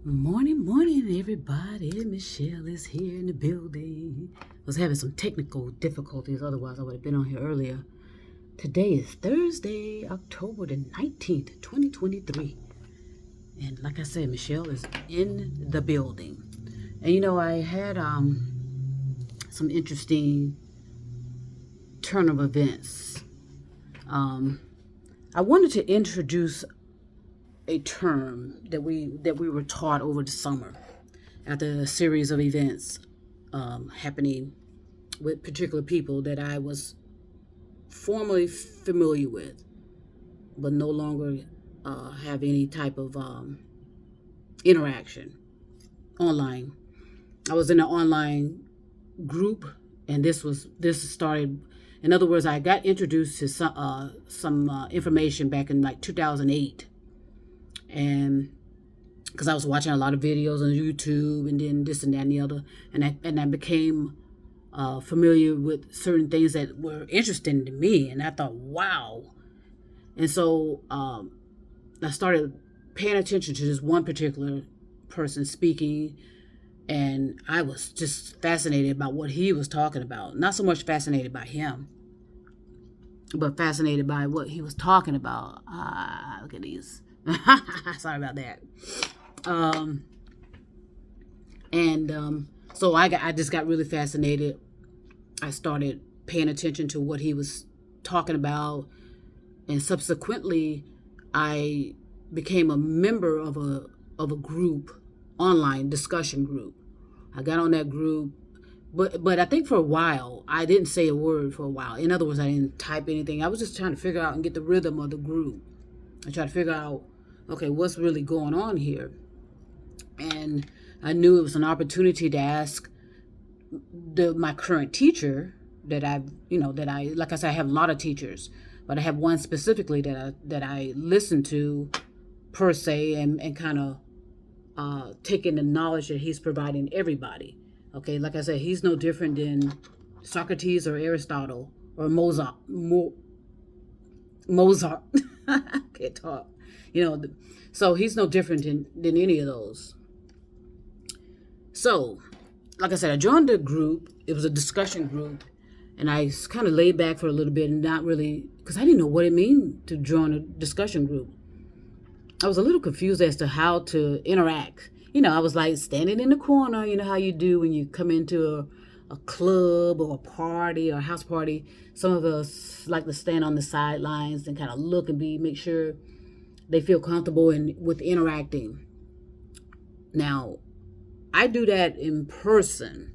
Morning, morning, everybody. Michelle is here in the building. I was having some technical difficulties, otherwise I would have been on here earlier. Today is Thursday, October the 19th, 2023. And like I said, Michelle is in the building. And I had some interesting turn of events. I wanted to introduce a term that we were taught over the summer after a series of events happening with particular people that I was formerly familiar with, but no longer have any type of interaction online. I was in an online group, and this started. In other words, I got introduced to some information back in like 2008. And because I was watching a lot of videos on YouTube and then this and that and the other, and I became familiar with certain things that were interesting to me, and I thought, wow. And so I started paying attention to this one particular person speaking, and I was just fascinated about what he was talking about. Not so much fascinated by him, but fascinated by what he was talking about. Look at these. Sorry about that. So I just got really fascinated. I started paying attention to what he was talking about, and subsequently, I became a member of a group, online discussion group. I got on that group, but I think for a while I didn't say a word for a while. In other words, I didn't type anything. I was just trying to figure out and get the rhythm of the group. I tried to figure out, okay, what's really going on here? And I knew it was an opportunity to ask my current teacher that like I said, I have a lot of teachers, but I have one specifically that I listen to per se, and kind of taking the knowledge that he's providing everybody. Okay, like I said, he's no different than Socrates or Aristotle or Mozart. Mozart. I can't talk. So he's no different than any of those. So, like I said, I joined the group. It was a discussion group, and I kind of laid back for a little bit and not really, because I didn't know what it meant to join a discussion group. I was a little confused as to how to interact. I was like standing in the corner, how you do when you come into a club or a party or a house party. Some of us like to stand on the sidelines and kind of look and make sure they feel comfortable with interacting. Now, I do that in person.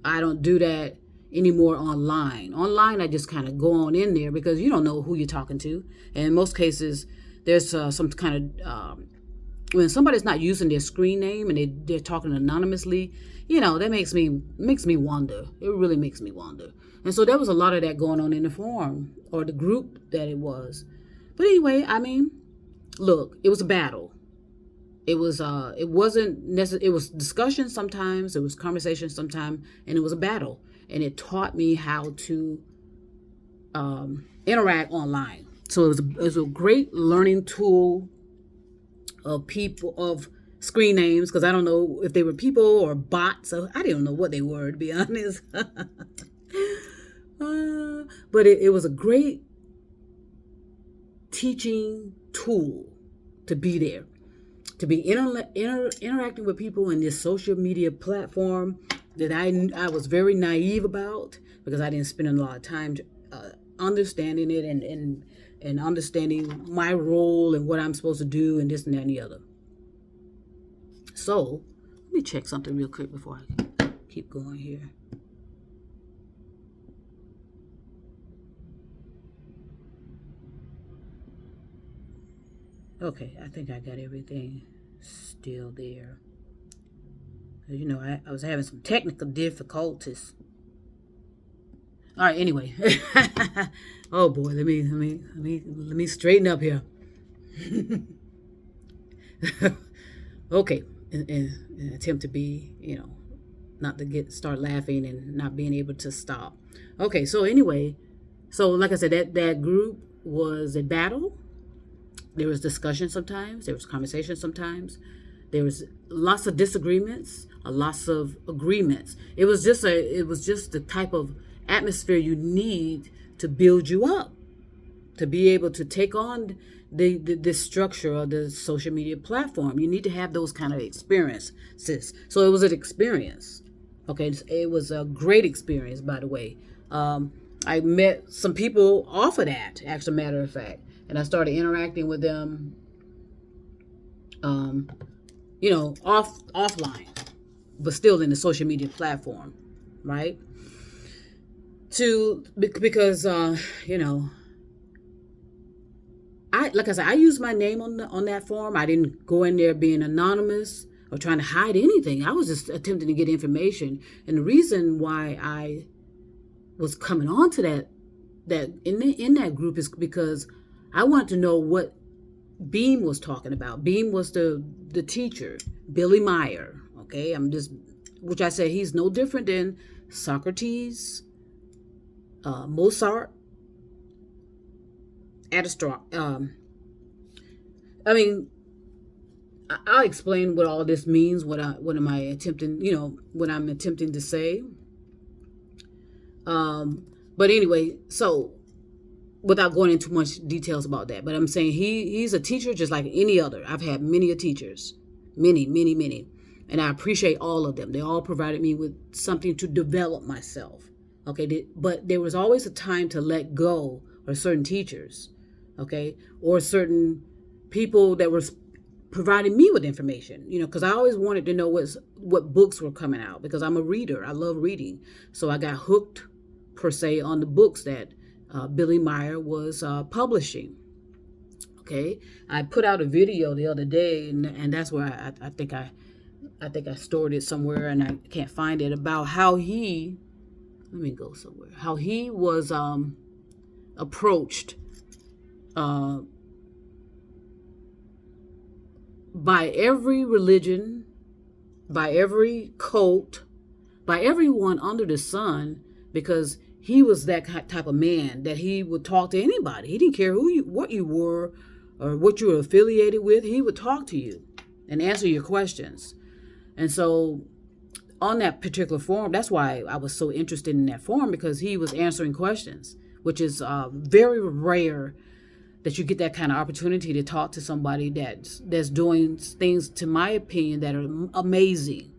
I don't do that anymore online. Online, I just kind of go on in there because you don't know who you're talking to. And in most cases, there's some kind of, when somebody's not using their screen name and they're talking anonymously, that makes me wonder. It really makes me wonder. And so there was a lot of that going on in the forum or the group that it was. But anyway, look, it was a battle. It wasn't necessary. It was discussion sometimes, it was conversation sometimes, and it was a battle. And it taught me how to interact online. So it was a great learning tool of screen names, because I don't know if they were people or bots. So I didn't know what they were, to be honest. But it was a great teaching tool to be there, to be interacting with people in this social media platform that I was very naive about, because I didn't spend a lot of time understanding it and understanding my role and what I'm supposed to do and this and that and the other. So let me check something real quick before I keep going here. Okay, I think I got everything still there. I was having some technical difficulties. All right, anyway. Oh boy, let me straighten up here. Okay, and attempt to be, not to start laughing and not being able to stop. Okay, so anyway, like I said, that group was a battle. There was discussion sometimes. There was conversation sometimes. There was lots of disagreements, lots of agreements. It was just the type of atmosphere you need to build you up, to be able to take on the structure of the social media platform. You need to have those kind of experiences. So it was an experience. Okay, it was a great experience, by the way. I met some people off of that, as a matter of fact, and I started interacting with them, offline, but still in the social media platform, right? Because like I said, I used my name on that forum. I didn't go in there being anonymous or trying to hide anything. I was just attempting to get information. And the reason why I was coming on to that in that group is because I wanted to know what Beam was talking about. Beam was the teacher, Billy Meyer. Okay, which I said he's no different than Socrates, Mozart, I'll explain what all this means. What I'm attempting to say. But anyway, so without going into much details about that, but I'm saying he's a teacher just like any other. I've had many teachers, many, and I appreciate all of them. They all provided me with something to develop myself. Okay, but there was always a time to let go of certain teachers, okay, or certain people that were providing me with information, because I always wanted to know what books were coming out, because I'm a reader. I love reading. So I got hooked, per se, on the books that Billy Meyer was publishing. Okay, I put out a video the other day, and that's where I think I stored it somewhere, and I can't find it, about how he, let me go somewhere, how he was approached by every religion, by every cult, by everyone under the sun, because he was that type of man that he would talk to anybody. He didn't care what you were or what you were affiliated with. He would talk to you and answer your questions. And so on that particular forum, that's why I was so interested in that forum, because he was answering questions, which is very rare that you get that kind of opportunity to talk to somebody that's doing things, to my opinion, that are amazing.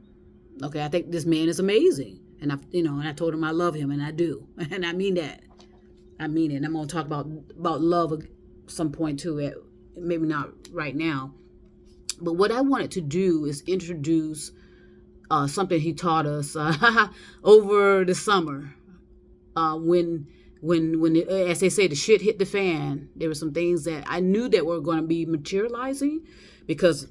Okay, I think this man is amazing, and I told him I love him, and I do, and I mean that. I mean it. And I'm gonna talk about love at some point too. Maybe not right now, but what I wanted to do is introduce something he taught us over the summer, when as they say, the shit hit the fan. There were some things that I knew that were going to be materializing, because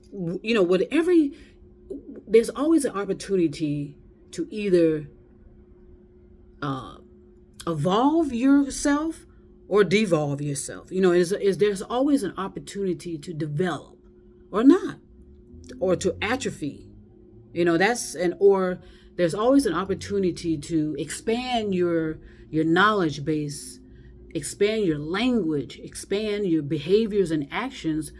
there's always an opportunity to either evolve yourself or devolve yourself. There's always an opportunity to develop or not, or to atrophy. Or there's always an opportunity to expand your knowledge base, expand your language, expand your behaviors and actions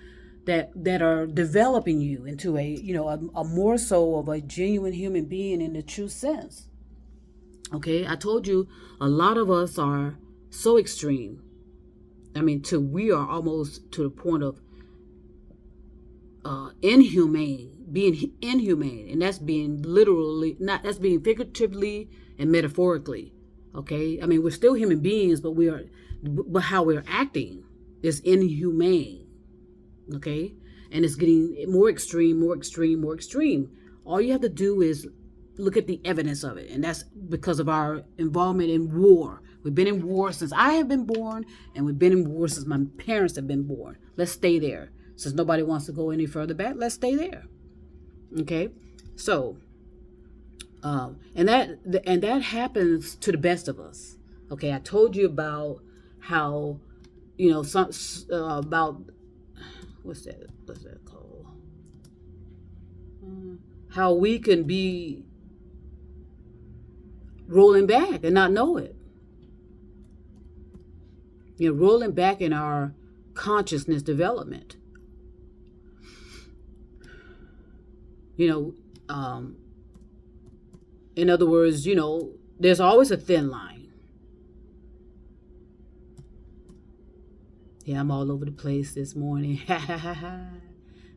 that are developing you into a more so of a genuine human being in the true sense. Okay, I told you a lot of us are so extreme. We are almost to the point of being inhumane, and that's being literally, not, that's being figuratively and metaphorically. Okay, we're still human beings, but how we're acting is inhumane. Okay, and it's getting more extreme. All you have to do is look at the evidence of it, and that's because of our involvement in war. We've been in war since I have been born, and we've been in war since my parents have been born. Let's stay there. Since nobody wants to go any further back, let's stay there. Okay, so and that happens to the best of us. Okay, I told you about how about what's that called? How we can be rolling back and not know it. Rolling back in our consciousness development. You know, in other words, there's always a thin line. Yeah, I'm all over the place this morning.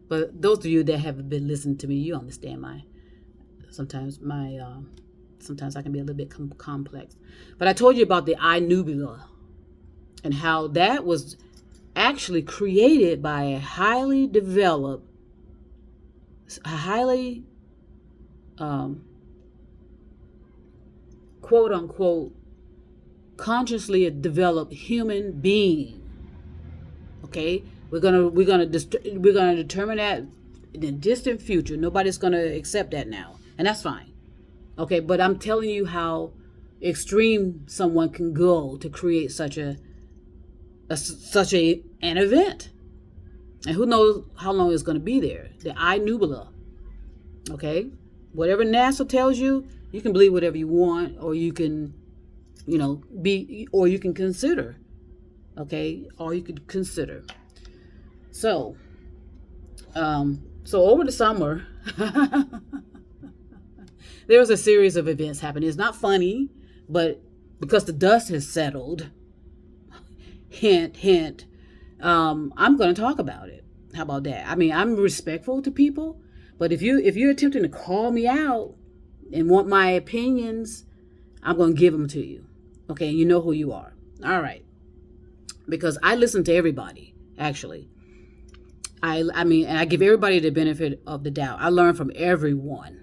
But those of you that have been listening to me, you understand sometimes I can be a little bit complex. But I told you about the eye nubula and how that was actually created by a highly developed, highly quote unquote consciously developed human being. Okay, we're gonna determine that in the distant future. Nobody's gonna accept that now, and that's fine. Okay, but I'm telling you how extreme someone can go to create such an event, and who knows how long it's going to be there. The eye nubula. Okay, whatever NASA tells you, you can believe whatever you want, or you can, or you can consider. Okay, or you could consider. So over the summer, there was a series of events happening. It's not funny, but because the dust has settled, hint, hint, I'm going to talk about it. How about that? I mean, I'm respectful to people, but if you're attempting to call me out and want my opinions, I'm going to give them to you. Okay, you know who you are. All right. Because I listen to everybody, actually. I mean, and I give everybody the benefit of the doubt. I learn from everyone.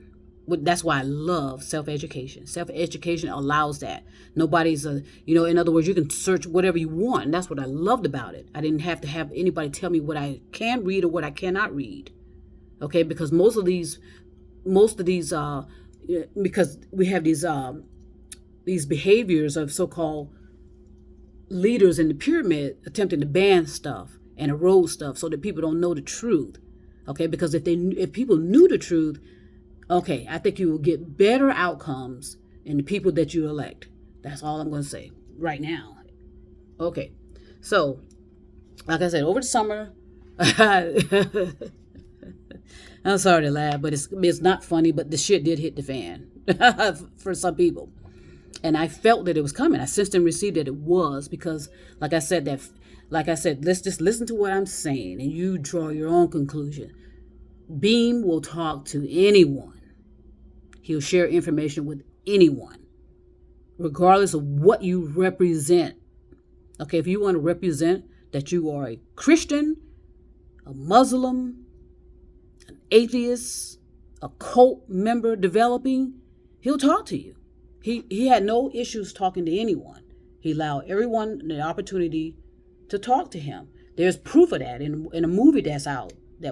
That's why I love self-education. Self-education allows that. Nobody's in other words, you can search whatever you want. And that's what I loved about it. I didn't have to have anybody tell me what I can read or what I cannot read. Okay, because most of these, because we have these behaviors of so-called leaders in the pyramid attempting to ban stuff and erode stuff so that people don't know the truth. Okay, because if people knew the truth, okay, I think you will get better outcomes in the people that you elect. That's all I'm going to say right now. Okay, so like I said, over the summer, I'm sorry to laugh, but it's not funny, but the shit did hit the fan for some people. And I felt that it was coming. I sensed and received that it was because, like I said, let's just listen to what I'm saying and you draw your own conclusion. Beam will talk to anyone. He'll share information with anyone, regardless of what you represent. Okay, if you want to represent that you are a Christian, a Muslim, an atheist, a cult member developing, he'll talk to you. He had no issues talking to anyone. He allowed everyone the opportunity to talk to him. There's proof of that in a movie that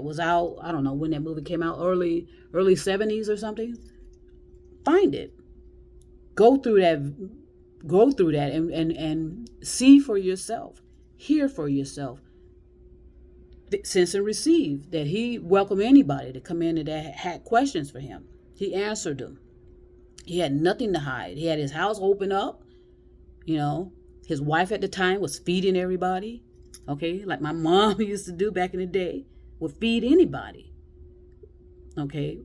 was out, I don't know when that movie came out, early 70s or something. Find it. Go through that and see for yourself. Hear for yourself. Sense and receive that he welcomed anybody to come in that had questions for him. He answered them. He had nothing to hide. He had his house open up. His wife at the time was feeding everybody. Okay, like my mom used to do back in the day, would feed anybody. Okay,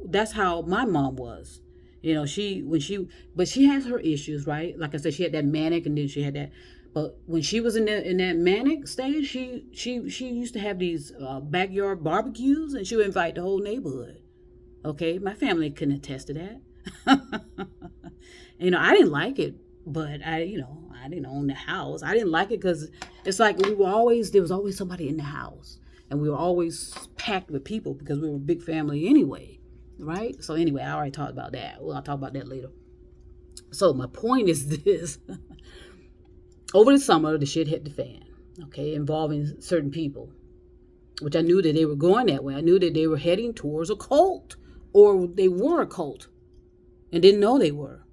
that's how my mom was. But she has her issues, right? Like I said, she had that manic, and then she had that. But when she was in that manic stage, she used to have these backyard barbecues, and she would invite the whole neighborhood. Okay, my family can attest to that. I didn't like it, but I didn't own the house. I didn't like it because it's like there was always somebody in the house, and we were always packed with people because we were a big family anyway, right? So anyway, I already talked about that. Well, I'll talk about that later. So my point is this. Over the summer, the shit hit the fan, okay, involving certain people, which I knew that they were going that way. I knew that they were heading towards a cult, or they were a cult and didn't know they were.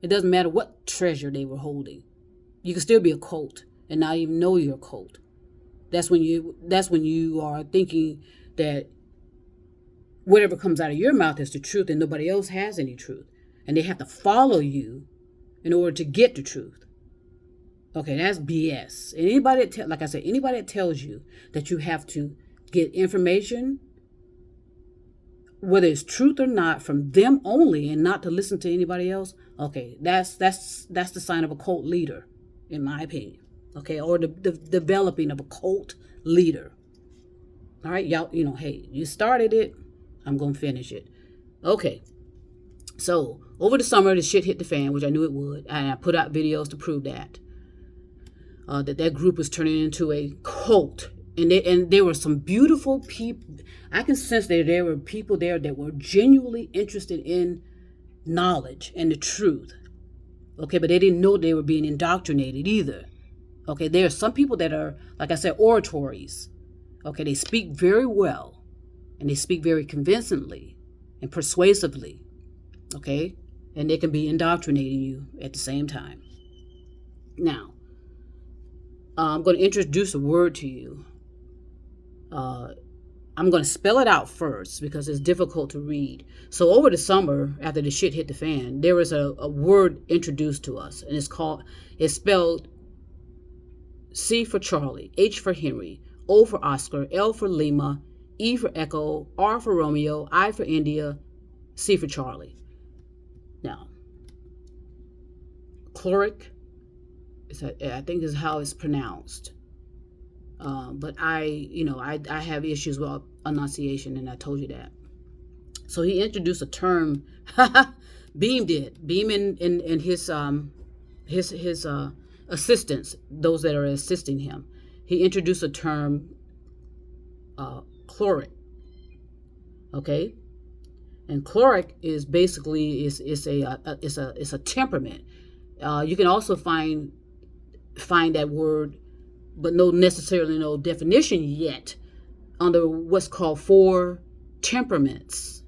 It doesn't matter what treasure they were holding. You can still be a cult and not even know you're a cult. That's when you are thinking that whatever comes out of your mouth is the truth and nobody else has any truth. And they have to follow you in order to get the truth. Okay, that's BS. And anybody that tells you that you have to get information whether it's truth or not, from them only, and not to listen to anybody else, okay, that's the sign of a cult leader, in my opinion. Okay, or the developing of a cult leader. All right, y'all, hey, you started it, I'm gonna finish it. Okay, so over the summer, the shit hit the fan, which I knew it would, and I put out videos to prove that that group was turning into a cult. And there were some beautiful people. I can sense that there were people there that were genuinely interested in knowledge and the truth. Okay, but they didn't know they were being indoctrinated either. Okay, there are some people that are, like I said, oratories. Okay, they speak very well, and they speak very convincingly and persuasively. Okay, and they can be indoctrinating you at the same time. Now, I'm going to introduce a word to you. I'm going to spell it out first because it's difficult to read. So over the summer, after the shit hit the fan, there was a word introduced to us, and it's spelled C for Charlie, H for Henry, O for Oscar, L for Lima, E for Echo, R for Romeo, I for India, C for Charlie. Now, chloric, I think is how it's pronounced. But I have issues with enunciation, and I told you that. So he introduced a term. Beam and his assistants, those that are assisting him. He introduced a term, chloric. Okay, and chloric is basically is a temperament. You can also find that word, but necessarily no definition yet, under what's called 4 temperaments.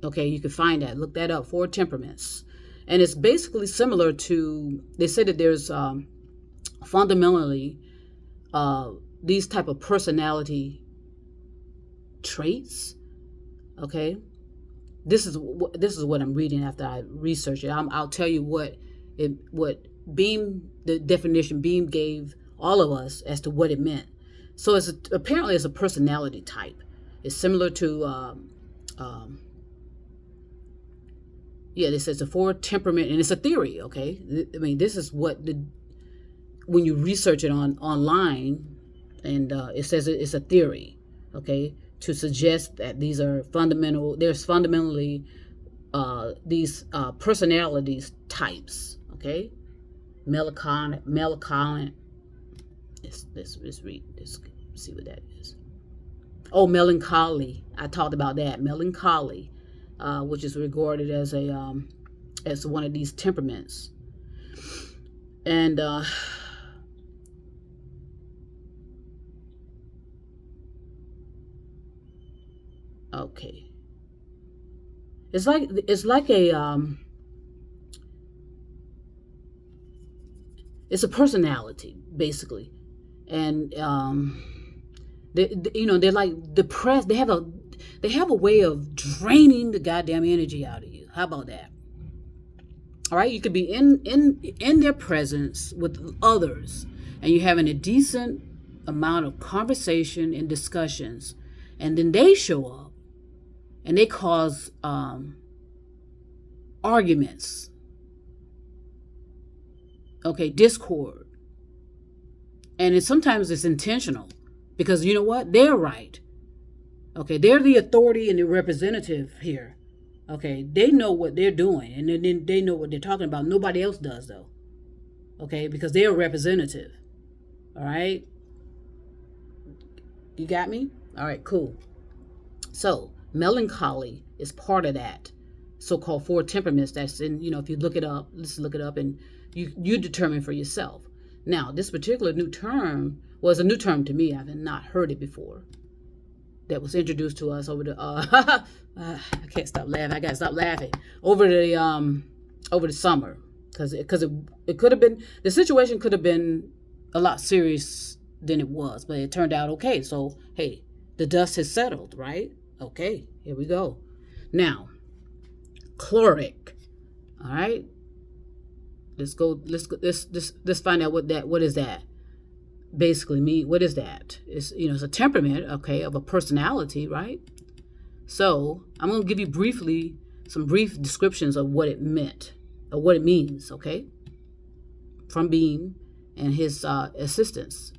Okay, you can find that. Look that up, 4 temperaments. And it's basically similar to, they say that there's fundamentally these type of personality traits. Okay, this is what I'm reading after I research it. I'll tell you what Beam, the definition Beam gave all of us as to what it meant. So apparently it's a personality type. It's similar to this is a 4 temperament, and it's a theory. Okay, I mean, this is what when you research it online, and it says it's a theory. Okay, to suggest that these are fundamental. There's fundamentally these personalities types. Okay, melancholic. Let's read this. See what that is. Oh, melancholy. I talked about that. Melancholy, which is regarded as as one of these temperaments. And okay, it's like it's a personality basically. And they're like depressed. They have a way of draining the goddamn energy out of you. How about that? All right, you could be in their presence with others, and you're having a decent amount of conversation and discussions, and then they show up and they cause arguments. Okay, discord. And sometimes it's intentional, because you know what? They're right. Okay, they're the authority and the representative here. Okay, they know what they're doing, and then they know what they're talking about. Nobody else does, though. Okay, because they're a representative. All right? You got me? All right, cool. So, melancholy is part of that so-called 4 temperaments that's in, if you look it up, let's look it up, and you determine for yourself. Now, this particular new term was a new term to me. I've not heard it before. That was introduced to us over the I can't stop laughing. I gotta stop laughing over the summer, because it could have been, the situation could have been a lot serious than it was, but it turned out okay. So hey, the dust has settled, right? Okay, here we go. Now, chloric. All right. Let's find out what is that basically mean. What is that? It's a temperament, okay, of a personality, right? So I'm going to give you briefly some brief descriptions of what it meant, or what it means, okay, from Beam and his assistants.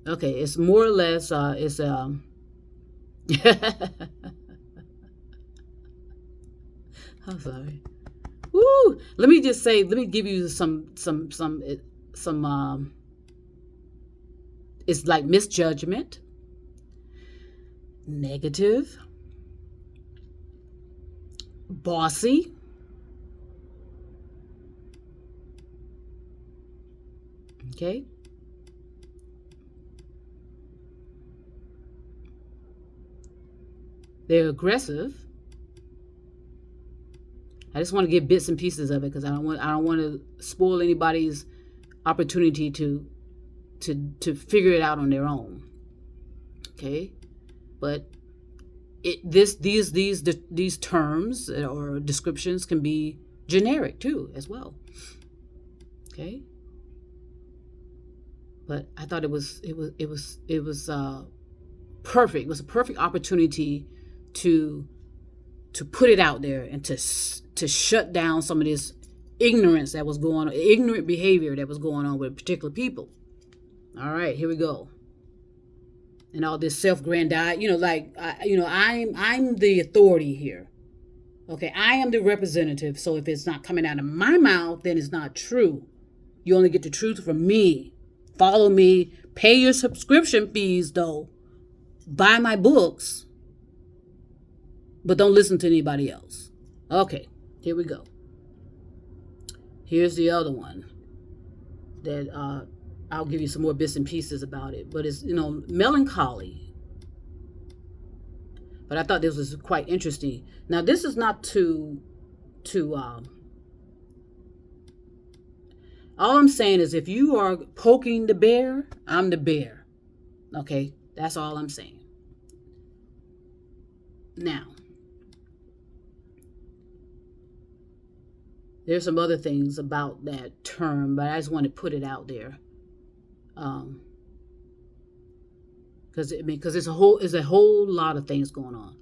Okay, it's more or less, it's I'm sorry. Woo! Let me just say, let me give you some it's like misjudgment, negative, bossy, okay? They're aggressive. I just want to give bits and pieces of it because I don't want to spoil anybody's opportunity to figure it out on their own. Okay? But these terms or descriptions can be generic too as well. Okay? But I thought it was perfect. It was a perfect opportunity to put it out there and to shut down some of this ignorant behavior that was going on with particular people. All right, here we go. And all this self-grandize, I'm the authority here. Okay, I am the representative. So if it's not coming out of my mouth, then it's not true. You only get the truth from me. Follow me. Pay your subscription fees, though. Buy my books. But don't listen to anybody else. Okay, here we go. Here's the other one that I'll give you some more bits and pieces about it. But it's, melancholy. But I thought this was quite interesting. Now, this is not all I'm saying is if you are poking the bear, I'm the bear. Okay, that's all I'm saying. Now, there's some other things about that term, but I just want to put it out there. Because it's a whole lot of things going on.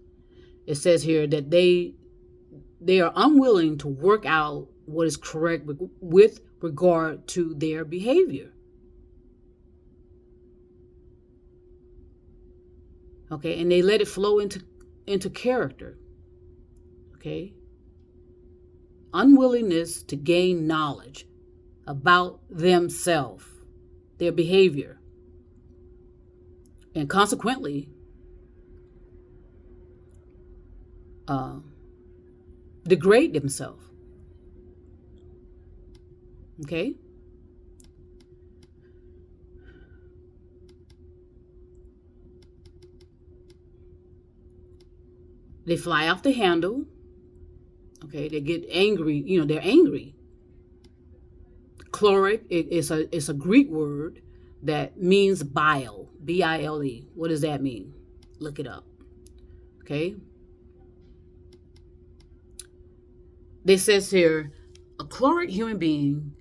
It says here that they are unwilling to work out what is correct with regard to their behavior. Okay, and they let it flow into character. Okay? Unwillingness to gain knowledge about themselves, their behavior, and consequently degrade themselves. Okay? They fly off the handle. Okay, they get angry. They're angry. Choleric, it's a Greek word that means bile. B-I-L-E. What does that mean? Look it up. Okay. They says here, a choleric human being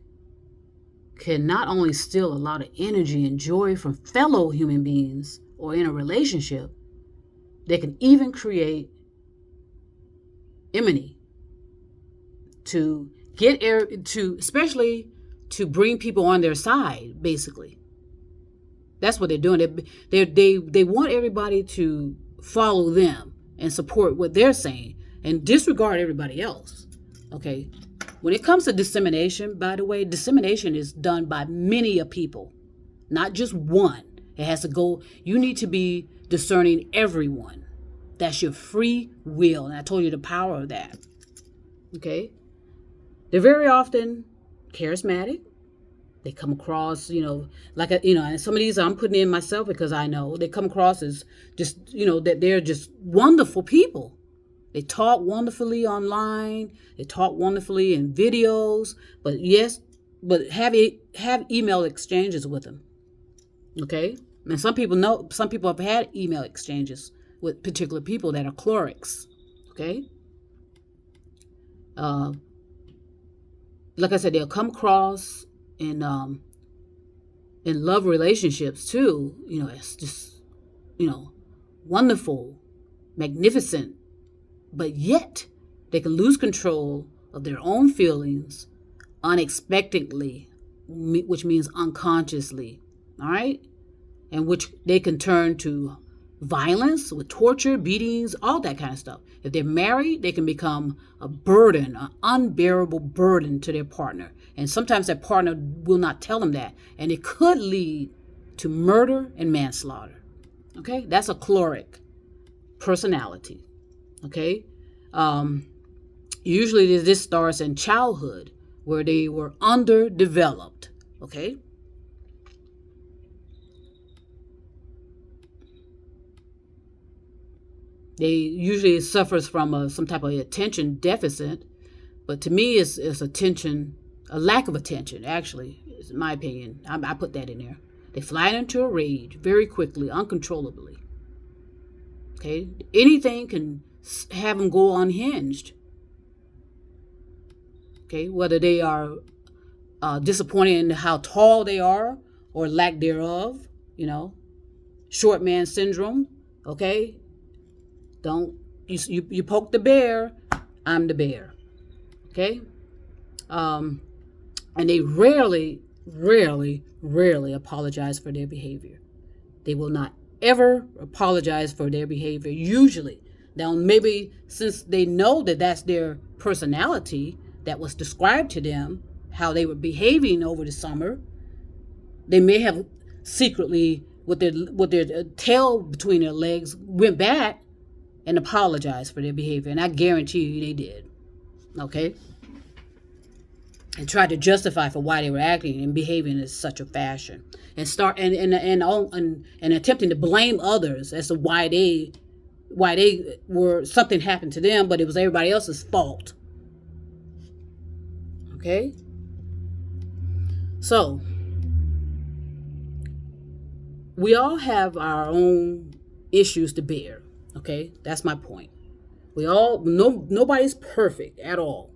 can not only steal a lot of energy and joy from fellow human beings or in a relationship, they can even create enmity especially to bring people on their side, basically. That's what they're doing. They want everybody to follow them and support what they're saying and disregard everybody else. Okay? When it comes to dissemination, by the way, dissemination is done by many a people, not just one. It has to go, you need to be discerning everyone. That's your free will. And I told you the power of that. Okay? They're very often charismatic. They come across, and some of these I'm putting in myself because I know they come across as just, that they're just wonderful people. They talk wonderfully online. They talk wonderfully in videos. But have email exchanges with them. Okay? And some people have had email exchanges with particular people that are cholerics. Okay? Like I said, they'll come across in love relationships too. It's just, wonderful, magnificent, but yet they can lose control of their own feelings unexpectedly, which means unconsciously, all right? And which they can turn to violence with torture, beatings, all that kind of stuff. If they're married, they can become a burden, an unbearable burden to their partner. And sometimes their partner will not tell them that. And it could lead to murder and manslaughter. Okay? That's a choleric personality. Okay? Usually this starts in childhood where they were underdeveloped. Okay? They usually suffers from some type of attention deficit, but to me, it's attention, a lack of attention. Actually, is my opinion. I put that in there. They fly into a rage very quickly, uncontrollably. Okay, anything can have them go unhinged. Okay, whether they are disappointed in how tall they are or lack thereof, short man syndrome. Okay. Don't you poke the bear, I'm the bear. Okay? And they rarely apologize for their behavior. They will not ever apologize for their behavior, usually. Now, maybe since they know that that's their personality that was described to them, how they were behaving over the summer, they may have secretly, with their tail between their legs, went back and apologize for their behavior. And I guarantee you they did. Okay? And tried to justify for why they were acting and behaving in such a fashion. And start and attempting to blame others as to why they were, something happened to them, but it was everybody else's fault. Okay? So we all have our own issues to bear. Okay, that's my point. Nobody's perfect at all.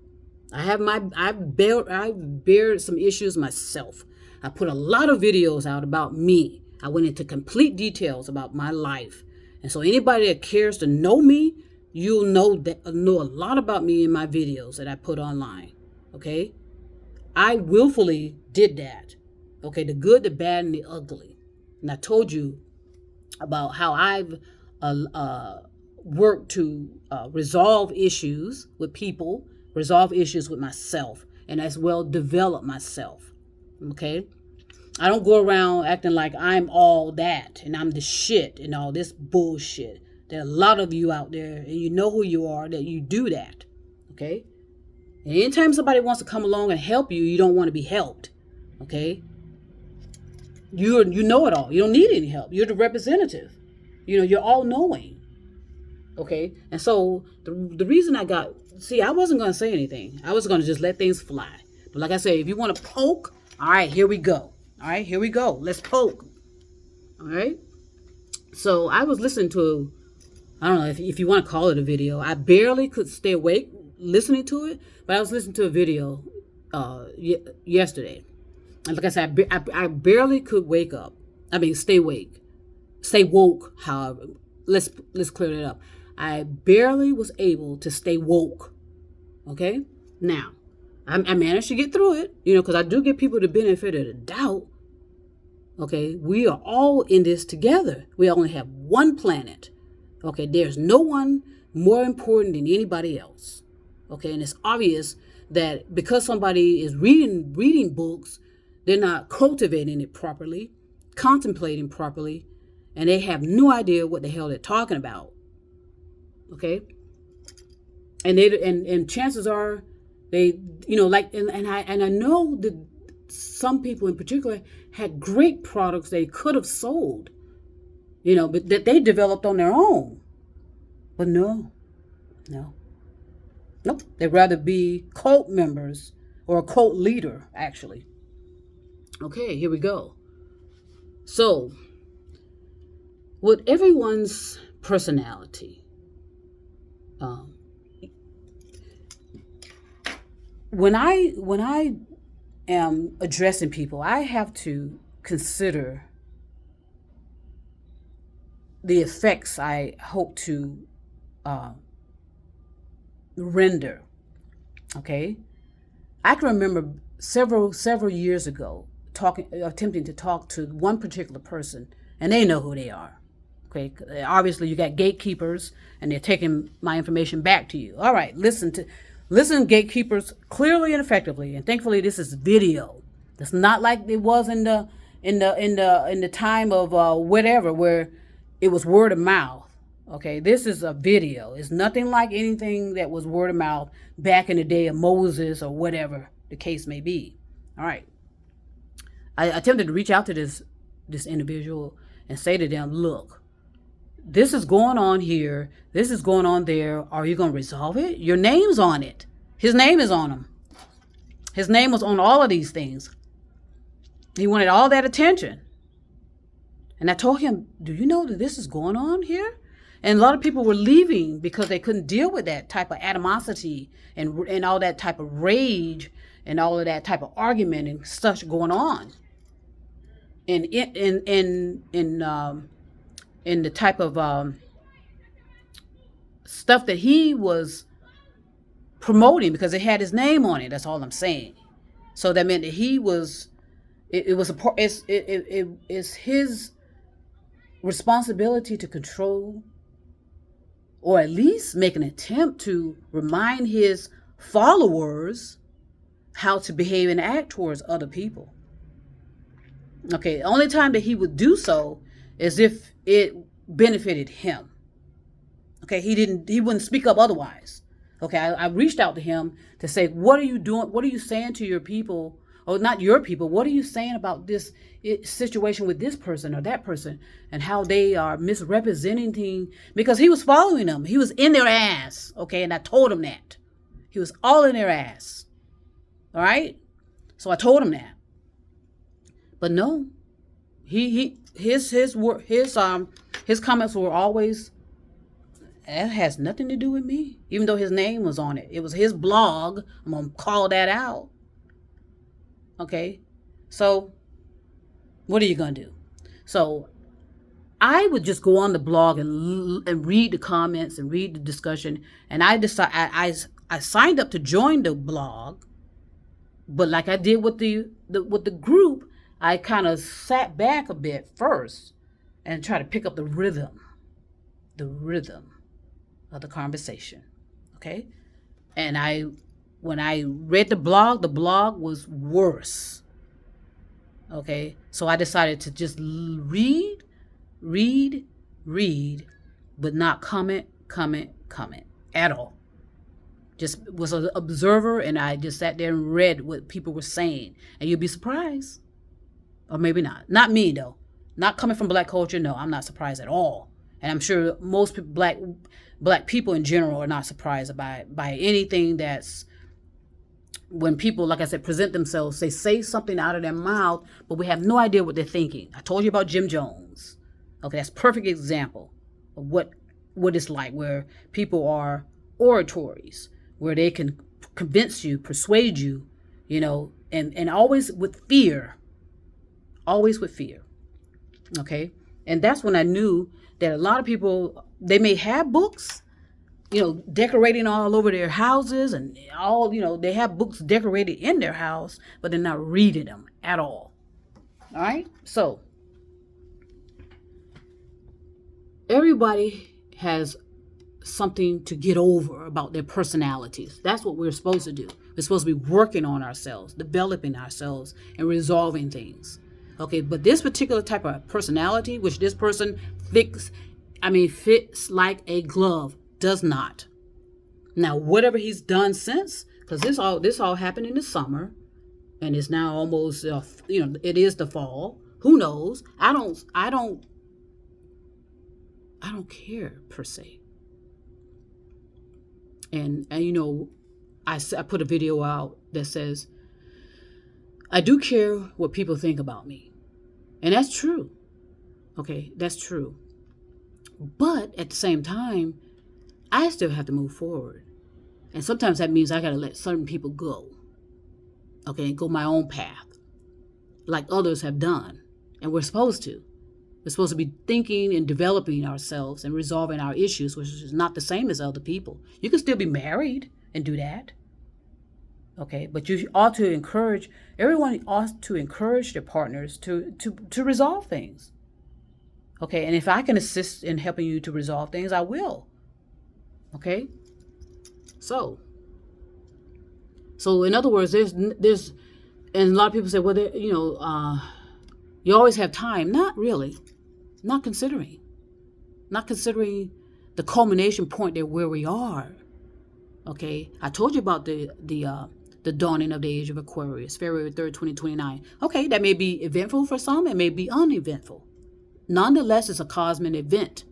I bear some issues myself. I put a lot of videos out about me. I went into complete details about my life. And so anybody that cares to know me, you'll know a lot about me in my videos that I put online. Okay? I willfully did that. Okay, the good, the bad, and the ugly. And I told you about how I've work to resolve issues with people, resolve issues with myself, and as well develop myself. Okay? I don't go around acting like I'm all that and I'm the shit and all this bullshit. There are a lot of you out there, and you know who you are, that you do that. Okay? And anytime somebody wants to come along and help you, you don't want to be helped. Okay? You know it all. You don't need any help. You're the representative. You're all knowing. Okay? And so the reason I wasn't going to say anything. I was going to just let things fly. But like I said, if you want to poke, all right, here we go. All right, here we go. Let's poke. All right? So I was listening to, I don't know if you want to call it a video. I barely could stay awake listening to it, but I was listening to a video yesterday. And like I said, I barely could stay awake. Stay woke, however. Let's clear that up. I barely was able to stay woke. Okay? Now, I managed to get through it, because I do give people the benefit of the doubt. Okay? We are all in this together. We only have one planet. Okay? There's no one more important than anybody else. Okay? And it's obvious that because somebody is reading books, they're not cultivating it properly, contemplating properly, and they have no idea what the hell they're talking about. Okay? And chances are they, I know that some people in particular had great products they could have sold, but that they developed on their own. But no. Nope. They'd rather be cult members or a cult leader, actually. Okay, here we go. So, with everyone's personality, when I am addressing people, I have to consider the effects I hope to render. Okay, I can remember several years ago attempting to talk to one particular person, and they know who they are. Okay, obviously you got gatekeepers, and they're taking my information back to you. All right, listen, gatekeepers, clearly and effectively. And thankfully, this is video. It's not like it was in the time of whatever, where it was word of mouth. Okay, this is a video. It's nothing like anything that was word of mouth back in the day of Moses or whatever the case may be. All right. I attempted to reach out to this individual and say to them, look, this is going on here. This is going on there. Are you going to resolve it? Your name's on it. His name is on them. His name was on all of these things. He wanted all that attention. And I told him, do you know that this is going on here? And a lot of people were leaving because they couldn't deal with that type of animosity and all that type of rage and all of that type of argument and such going on. And in the type of stuff that he was promoting, because it had his name on it. That's all I'm saying. So that meant that he was. It's his responsibility to control, or at least make an attempt to remind his followers how to behave and act towards other people. Okay, the only time that he would do so is if it benefited him. Okay, he wouldn't speak up otherwise. Okay, I reached out to him to say, what are you doing? What are you saying to your people? Or not your people, what are you saying about this situation with this person or that person and how they are misrepresenting? Because he was following them. He was in their ass, okay? And I told him that. He was all in their ass, all right? So I told him that. But no, his comments were always, that has nothing to do with me, even though his name was on it. It was his blog. I'm going to call that out. Okay, so what are you going to do? So I would just go on the blog and read the comments and read the discussion. And I signed up to join the blog, but like I did with the group, I kind of sat back a bit first and tried to pick up the rhythm of the conversation. Okay, and when I read the blog was worse. Okay, so I decided to just read, but not comment at all. Just was an observer, and I just sat there and read what people were saying. And you'd be surprised. Or maybe not. Not me, though. Not coming from black culture, no, I'm not surprised at all. And I'm sure most people, black people in general are not surprised by anything that's, when people, like I said, present themselves, they say something out of their mouth, but we have no idea what they're thinking. I told you about Jim Jones. Okay, that's a perfect example of what it's like, where people are oratories, where they can convince you, persuade you, and always with fear. Always with fear. Okay? And that's when I knew that a lot of people, they may have books, decorating all over their houses and all, they have books decorated in their house, but they're not reading them at all. All right? So, everybody has something to get over about their personalities. That's what we're supposed to do. We're supposed to be working on ourselves, developing ourselves, and resolving things. Okay, but this particular type of personality, which this person fits like a glove, does not. Now, whatever he's done since, because this all happened in the summer, and it's now almost, it is the fall. Who knows? I don't care per se. And I put a video out that says, I do care what people think about me. And that's true. Okay, that's true. But at the same time, I still have to move forward. And sometimes that means I got to let certain people go. Okay, and go my own path, like others have done. And we're supposed to. We're supposed to be thinking and developing ourselves and resolving our issues, which is not the same as other people. You can still be married and do that. Okay, but you ought to encourage, everyone ought to encourage their partners to resolve things. Okay, and if I can assist in helping you to resolve things, I will. Okay, so in other words, there's, and a lot of people say, well, you always have time. Not really. Not considering the culmination point there where we are. Okay, I told you about the dawning of the age of Aquarius, February 3rd, 2029. Okay, that may be eventful for some, it may be uneventful. Nonetheless, it's a cosmic event.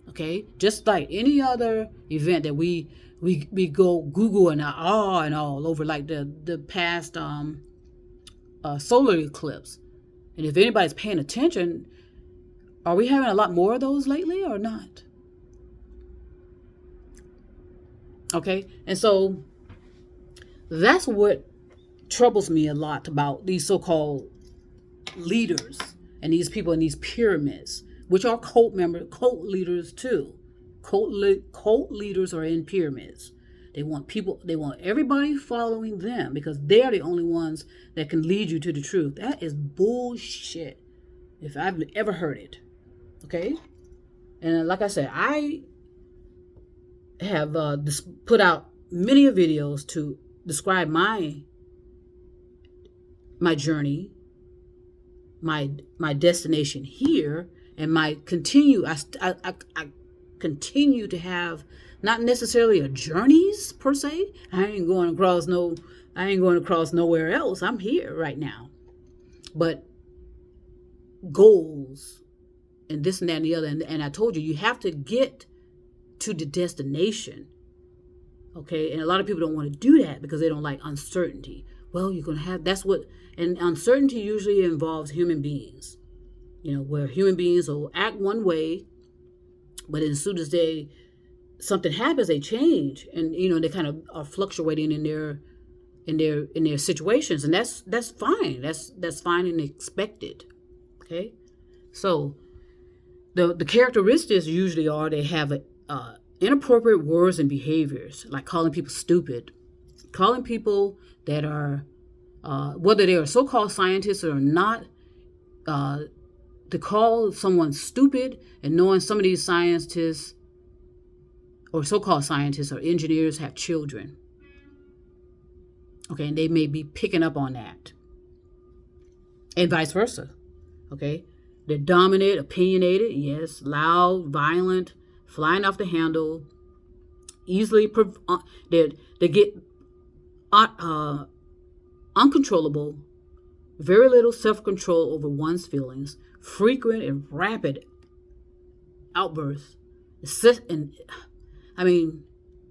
Okay, just like any other event that we go Google and all over, like the past solar eclipse. And if anybody's paying attention, are we having a lot more of those lately or not? Okay, and so that's what troubles me a lot about these so-called leaders and these people in these pyramids, which are cult leaders too. Cult leaders are in pyramids. They want everybody following them because they're the only ones that can lead you to the truth. That is bullshit, if I've ever heard it. Okay? And like I said, I have put out many videos to describe my journey, my destination here, and I continue to have not necessarily a journeys per se. I ain't going across nowhere else. I'm here right now. But goals and this and that and the other, and I told you have to get to the destination. Okay, and a lot of people don't want to do that because they don't like uncertainty. Well, you're going to have, and uncertainty usually involves human beings. Where human beings will act one way, but as soon as something happens, they change, and they kind of are fluctuating in their situations, and that's fine. That's fine and expected. Okay, so the characteristics usually are they have inappropriate words and behaviors, like calling people stupid, calling people that are whether they are so-called scientists or not, to call someone stupid, and knowing some of these scientists or so-called scientists or engineers have children. Okay, and they may be picking up on that. And vice versa. Okay, they're dominant, opinionated, yes, loud, violent, flying off the handle, easily, they get uncontrollable, very little self-control over one's feelings, frequent and rapid outbursts, and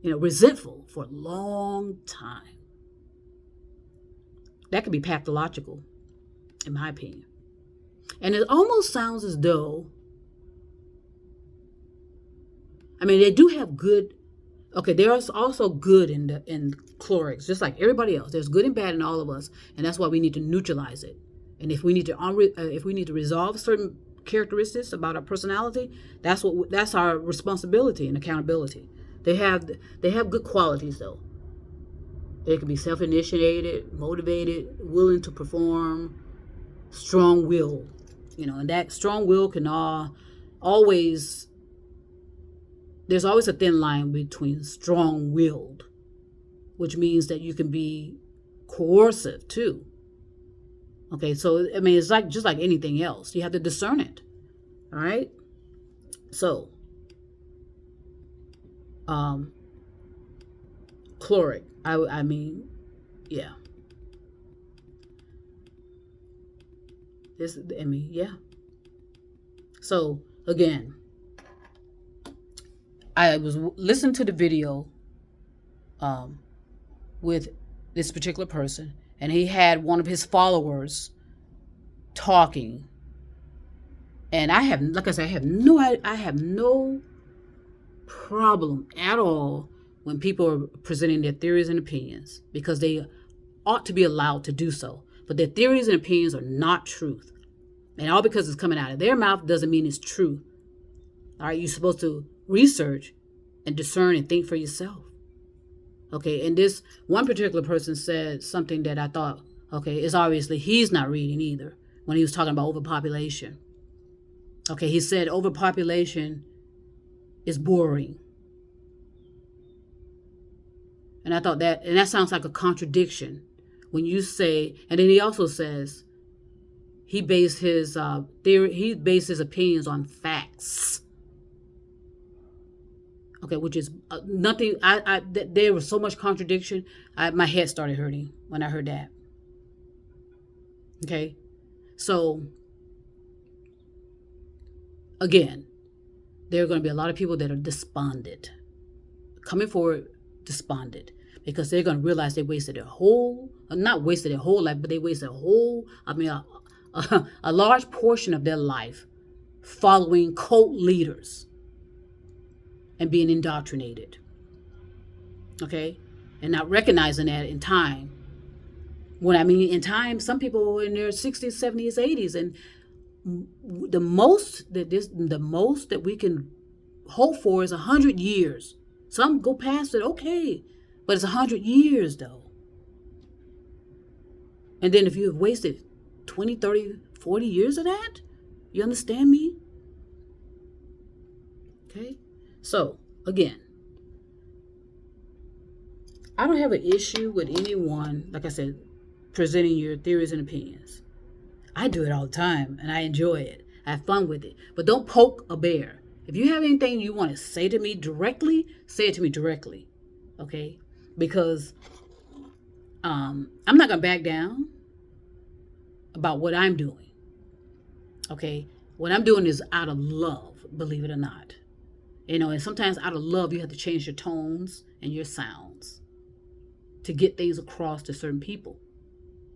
resentful for a long time. That could be pathological, in my opinion. And it almost sounds as though, they do have good. Okay, there's also good in cholerics, just like everybody else. There's good and bad in all of us, and that's why we need to neutralize it. And if we need to resolve certain characteristics about our personality, that's our responsibility and accountability. They have good qualities though. They can be self-initiated, motivated, willing to perform, strong will. And that strong will can always. There's always a thin line between strong-willed, which means that you can be coercive too. Okay, so it's just like anything else. You have to discern it. All right. So, choleric. Yeah. Yeah. So again, I was listening to the video with this particular person, and he had one of his followers talking. And I have no problem at all when people are presenting their theories and opinions, because they ought to be allowed to do so. But their theories and opinions are not truth. And all because it's coming out of their mouth doesn't mean it's true. All right, you're supposed to research and discern and think for yourself. Okay, and this one particular person said something that I thought, okay, it's obviously he's not reading either when he was talking about overpopulation. Okay, he said overpopulation is boring. And I thought that, and that sounds like a contradiction when you say, and then he also says he based his theory, he based his opinions on facts. Okay, which is nothing. There was so much contradiction. My head started hurting when I heard that. Okay, so again, there are going to be a lot of people that are despondent, coming forward despondent, because they're going to realize they wasted their whole, not wasted their whole life, but they wasted a large portion of their life following cult leaders and being indoctrinated. Okay? And not recognizing that in time. When I mean in time, some people were in their 60s, 70s, 80s, and the most that we can hope for is 100 years. Some go past it, okay, but it's 100 years though. And then if you have wasted 20, 30, 40 years of that, you understand me? Okay? So, again, I don't have an issue with anyone, like I said, presenting your theories and opinions. I do it all the time, and I enjoy it. I have fun with it. But don't poke a bear. If you have anything you want to say to me directly, say it to me directly. Okay? Because I'm not going to back down about what I'm doing. Okay? What I'm doing is out of love, believe it or not. You know, and sometimes out of love, you have to change your tones and your sounds to get things across to certain people.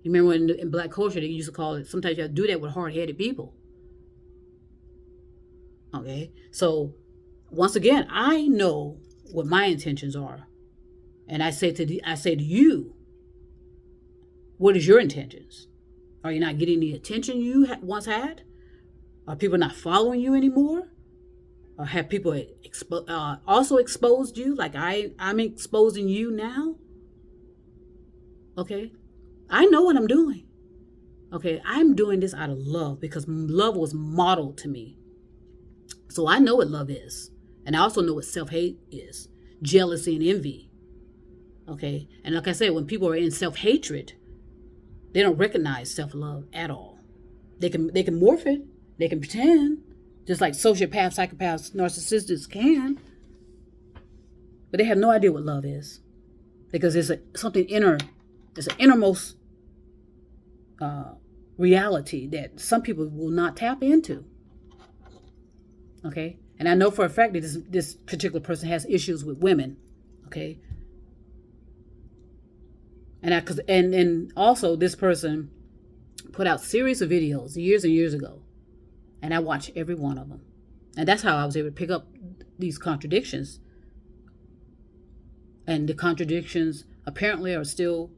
You remember in Black culture, they used to call it, sometimes you have to do that with hard-headed people. Okay? So, once again, I know what my intentions are. And I say to you, what is your intentions? Are you not getting the attention you once had? Are people not following you anymore? Or have people also exposed you like I'm exposing you now? Okay? I know what I'm doing. Okay? I'm doing this out of love because love was modeled to me. So I know what love is. And I also know what self-hate is. Jealousy and envy. Okay? And like I said, when people are in self-hatred, they don't recognize self-love at all. They can morph it. They can pretend. Just like sociopaths, psychopaths, narcissists can. But they have no idea what love is. Because it's something inner. It's an innermost reality that some people will not tap into. Okay? And I know for a fact that this particular person has issues with women. Okay? And also this person put out series of videos years and years ago. And I watched every one of them. And that's how I was able to pick up these contradictions. And the contradictions apparently are still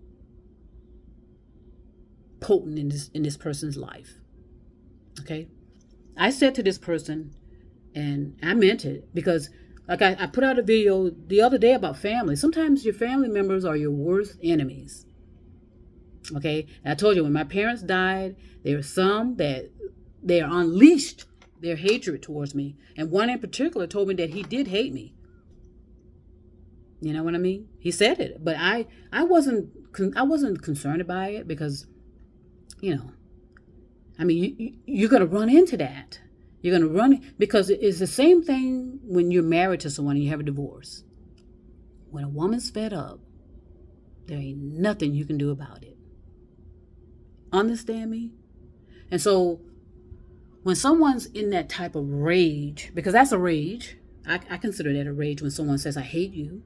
potent in this person's life. Okay? I said to this person, and I meant it, because like I put out a video the other day about family. Sometimes your family members are your worst enemies. Okay? And I told you when my parents died, there were some that they are unleashed their hatred towards me. And one in particular told me that he did hate me. You know what I mean? He said it. But I wasn't concerned by it because, you know, I mean, you're going to run into that. You're going to run, because it's the same thing when you're married to someone and you have a divorce. When a woman's fed up, there ain't nothing you can do about it. Understand me? And so when someone's in that type of rage, because that's a rage, I consider that a rage when someone says, I hate you.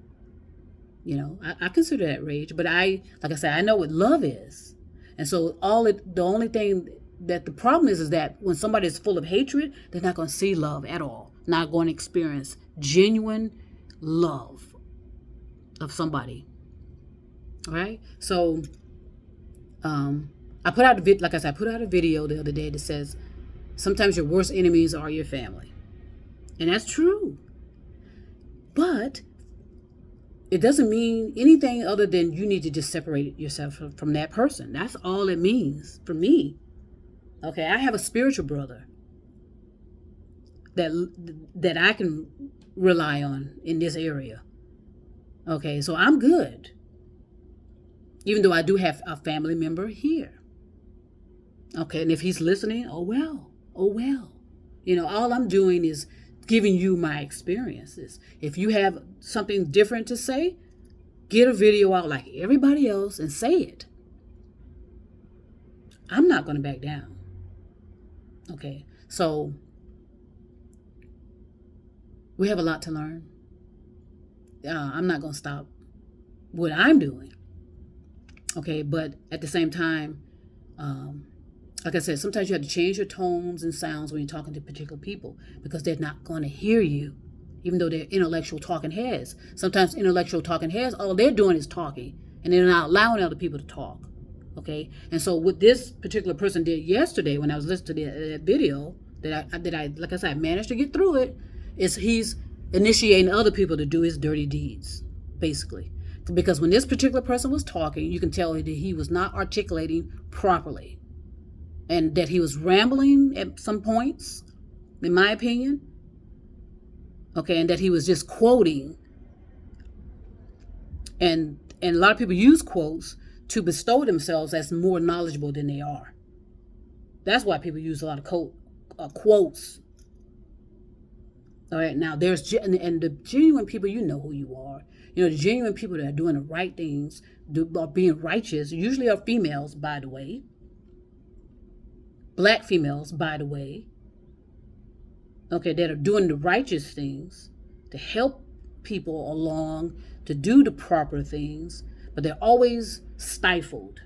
You know, I consider that rage. But like I said, I know what love is. And so the only thing that the problem is that when somebody is full of hatred, they're not going to see love at all. Not going to experience genuine love of somebody. All right? So, I put out a video the other day that says, Sometimes your worst enemies are your family. And that's true. But it doesn't mean anything other than you need to just separate yourself from that person. That's all it means for me. Okay, I have a spiritual brother that I can rely on in this area. Okay, so I'm good. Even though I do have a family member here. Okay, and if he's listening, oh well. All I'm doing is giving you my experiences. If you have something different to say, get a video out like everybody else and say it. I'm not going to back down. Okay, so we have a lot to learn. I'm not going to stop what I'm doing. Okay, but at the same time, like I said, sometimes you have to change your tones and sounds when you're talking to particular people because they're not going to hear you, even though they're intellectual talking heads. Sometimes intellectual talking heads, all they're doing is talking, and they're not allowing other people to talk. Okay, and so what this particular person did yesterday when I was listening to that video that I like I said, I managed to get through it, is he's initiating other people to do his dirty deeds, basically. Because when this particular person was talking, you can tell that he was not articulating properly. And that he was rambling at some points, in my opinion. Okay, and that he was just quoting. And a lot of people use quotes to bestow themselves as more knowledgeable than they are. That's why people use a lot of quotes. All right, now and the genuine people, you know who you are. The genuine people that are doing the right things, are being righteous, usually are females, by the way. Black females, by the way, okay, that are doing the righteous things to help people along, to do the proper things, but they're always stifled.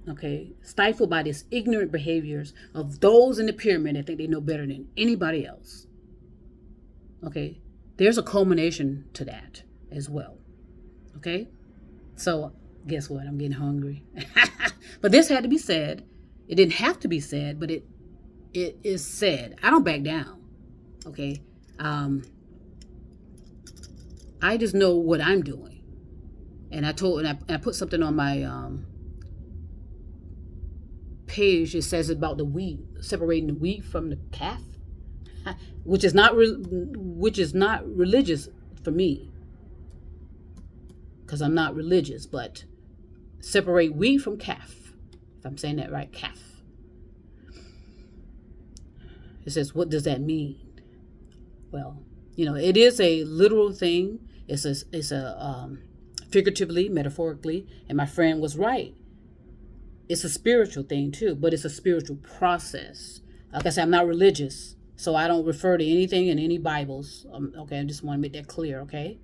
Okay, stifled by these ignorant behaviors of those in the pyramid that think they know better than anybody else. Okay, there's a culmination to that as well. Okay, so guess what? I'm getting hungry. But this had to be said. It didn't have to be said, but it is said. I don't back down. Okay. I just know what I'm doing. And I put something on my page. It says about the wheat, separating the wheat from the calf, which is not religious for me, because I'm not religious. But separate wheat from calf. If I'm saying that right, calf. It says, what does that mean? Well, it is a literal thing. It's a figuratively, metaphorically, and my friend was right. It's a spiritual thing too, but it's a spiritual process. Like I said, I'm not religious, so I don't refer to anything in any Bibles. Okay, I just want to make that clear. Okay,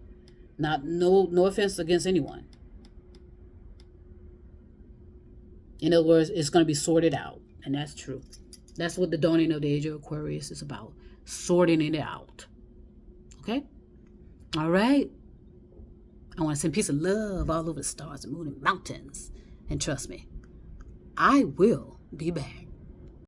no offense against anyone. In other words, it's going to be sorted out. And that's true. That's what the dawning of the age of Aquarius is about. Sorting it out. Okay? All right. I want to send peace and love all over the stars and moon and mountains. And trust me, I will be back.